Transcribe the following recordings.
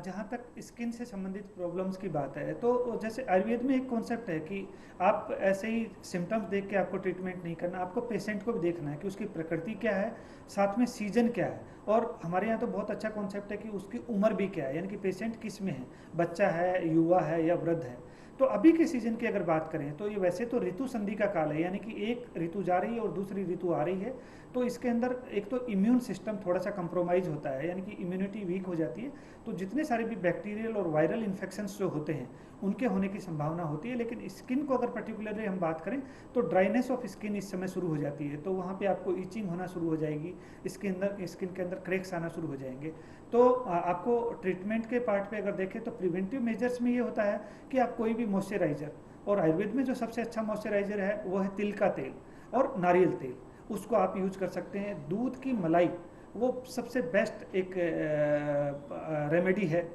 जहाँ तक स्किन से संबंधित प्रॉब्लम्स की बात है तो जैसे आयुर्वेद में एक कॉन्सेप्ट है कि आप ऐसे ही सिम्टम्स देख के आपको ट्रीटमेंट नहीं करना, आपको पेशेंट को भी देखना है कि उसकी प्रकृति क्या है, साथ में सीजन क्या है। और हमारे यहाँ तो बहुत अच्छा कॉन्सेप्ट है कि उसकी उम्र भी क्या है, यानी कि पेशेंट किस में है, बच्चा है, युवा है या वृद्ध है। तो अभी के सीजन की अगर बात करें तो ये वैसे तो ऋतु संधि का काल है, यानी कि एक ऋतु जा रही है और दूसरी ऋतु आ रही है। तो इसके अंदर एक तो इम्यून सिस्टम थोड़ा सा कंप्रोमाइज होता है, यानी कि इम्यूनिटी वीक हो जाती है। तो जितने सारे भी बैक्टीरियल और वायरल इन्फेक्शंस जो होते हैं उनके होने की संभावना होती है। लेकिन स्किन को अगर पर्टिकुलरली हम बात करें तो ड्राइनेस ऑफ स्किन इस समय शुरू हो जाती है, तो वहाँ पे आपको ईचिंग होना शुरू हो जाएगी, स्किन के अंदर क्रैक्स आना शुरू हो जाएंगे। तो आपको ट्रीटमेंट के पार्ट पे अगर देखें तो प्रिवेंटिव मेजर्स में ये होता है कि आप कोई भी मॉइस्चराइजर, और आयुर्वेद में जो सबसे अच्छा मॉइस्चराइजर है वो है तिल का तेल और नारियल तेल, उसको आप यूज कर सकते हैं। दूध की मलाई वो सबसे बेस्ट एक रेमेडी है।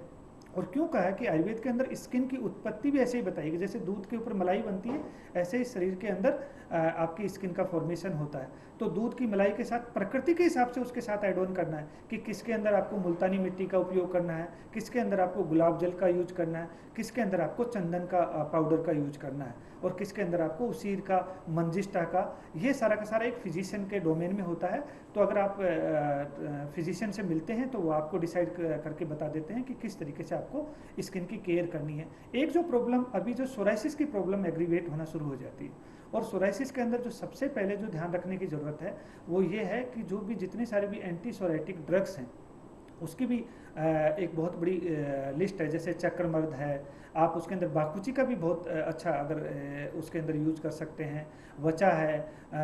और क्यों कहा है कि आयुर्वेद के अंदर स्किन की उत्पत्ति भी ऐसे ही बताई कि जैसे दूध के ऊपर मलाई बनती है, ऐसे ही शरीर के अंदर आपकी स्किन का फॉर्मेशन होता है। तो दूध की मलाई के साथ प्रकृति के हिसाब से उसके साथ एड ऑन करना है कि किसके अंदर आपको मुल्तानी मिट्टी का उपयोग करना है, किसके अंदर आपको गुलाब जल का यूज करना है, किसके अंदर आपको चंदन का पाउडर का यूज करना है, और किसके अंदर आपको उसीर का, मंजिष्ठा का। ये सारा का सारा एक फिजिशियन के डोमेन में होता है। तो अगर आप फिजिशियन से मिलते हैं तो वो आपको डिसाइड करके बता देते हैं कि किस तरीके से आपको स्किन की केयर करनी है। एक जो प्रॉब्लम अभी जो सोराइसिस की प्रॉब्लम एग्रीवेट होना शुरू हो जाती है, और सोराइसिस के अंदर जो सबसे पहले जो ध्यान रखने की ज़रूरत है वो ये है कि जो भी जितने सारे भी एंटी सोराइटिक ड्रग्स हैं उसकी भी एक बहुत बड़ी लिस्ट है। जैसे चक्रमर्द है, आप उसके अंदर बाकुची का भी बहुत अच्छा अगर उसके अंदर यूज कर सकते हैं, वचा है,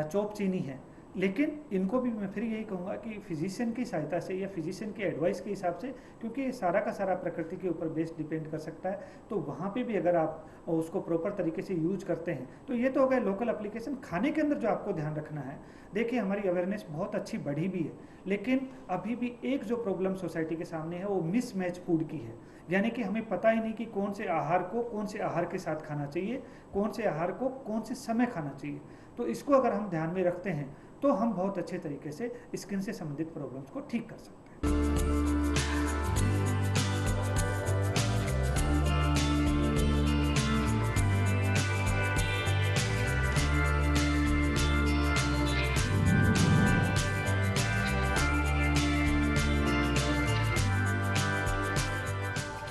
चोप चीनी है। लेकिन इनको भी मैं फिर यही कहूँगा कि फिजिशियन की सहायता से या फिजिशियन के एडवाइस के हिसाब से, क्योंकि ये सारा का सारा प्रकृति के ऊपर बेस्ड डिपेंड कर सकता है, तो वहाँ पे भी अगर आप उसको प्रॉपर तरीके से यूज करते हैं तो ये तो हो गया लोकल एप्लीकेशन। खाने के अंदर जो आपको ध्यान रखना है, देखिए हमारी अवेयरनेस बहुत अच्छी बढ़ी भी है, लेकिन अभी भी एक जो प्रॉब्लम सोसाइटी के सामने है वो मिसमैच फूड की है। यानी कि हमें पता ही नहीं कि कौन से आहार को कौन से आहार के साथ खाना चाहिए, कौन से आहार को कौन से समय खाना चाहिए। तो इसको अगर हम ध्यान में रखते हैं तो हम बहुत अच्छे तरीके से स्किन से संबंधित प्रॉब्लम्स को ठीक कर सकते हैं।